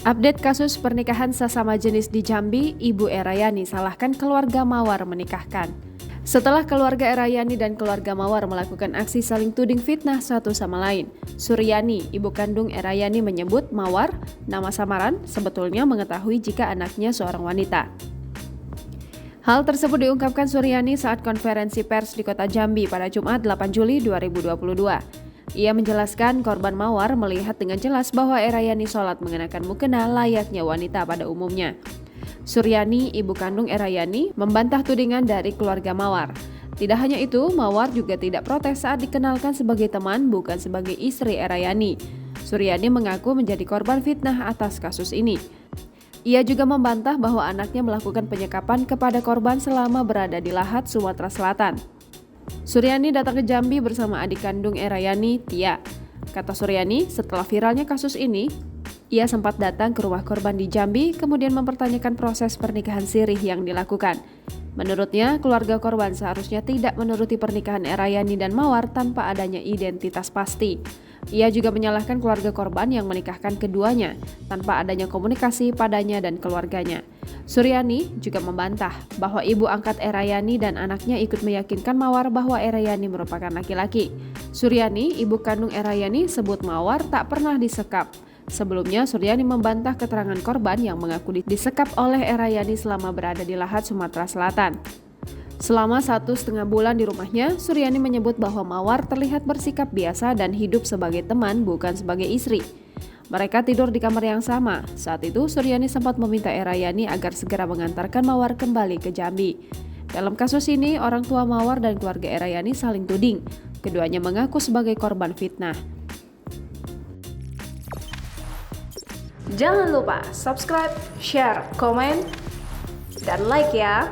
Update kasus pernikahan sesama jenis di Jambi, Ibu Erayani salahkan keluarga Mawar menikahkan. Setelah keluarga Erayani dan keluarga Mawar melakukan aksi saling tuding fitnah satu sama lain, Suryani, ibu kandung Erayani menyebut Mawar, nama samaran, sebetulnya mengetahui jika anaknya seorang wanita. Hal tersebut diungkapkan Suryani saat konferensi pers di kota Jambi pada Jumat 8 Juli 2022. Ia menjelaskan korban Mawar melihat dengan jelas bahwa Erayani sholat mengenakan mukena layaknya wanita pada umumnya. Suryani, ibu kandung Erayani, membantah tudingan dari keluarga Mawar. Tidak hanya itu, Mawar juga tidak protes saat dikenalkan sebagai teman bukan sebagai istri Erayani. Suryani mengaku menjadi korban fitnah atas kasus ini. Ia juga membantah bahwa anaknya melakukan penyekapan kepada korban selama berada di Lahat, Sumatera Selatan. Suryani datang ke Jambi bersama adik kandung Erayani, Tia. Kata Suryani, setelah viralnya kasus ini, ia sempat datang ke rumah korban di Jambi kemudian mempertanyakan proses pernikahan sirih yang dilakukan. Menurutnya, keluarga korban seharusnya tidak menuruti pernikahan Erayani dan Mawar tanpa adanya identitas pasti. Ia juga menyalahkan keluarga korban yang menikahkan keduanya tanpa adanya komunikasi padanya dan keluarganya. Suryani juga membantah bahwa ibu angkat Erayani dan anaknya ikut meyakinkan Mawar bahwa Erayani merupakan laki-laki. Suryani, ibu kandung Erayani, sebut Mawar tak pernah disekap. Sebelumnya, Suryani membantah keterangan korban yang mengaku disekap oleh Erayani selama berada di Lahat, Sumatera Selatan. Selama 1,5 bulan di rumahnya, Suryani menyebut bahwa Mawar terlihat bersikap biasa dan hidup sebagai teman bukan sebagai istri. Mereka tidur di kamar yang sama. Saat itu, Suryani sempat meminta Erayani agar segera mengantarkan Mawar kembali ke Jambi. Dalam kasus ini, orang tua Mawar dan keluarga Erayani saling tuding. Keduanya mengaku sebagai korban fitnah. Jangan lupa subscribe, share, komen, dan like ya!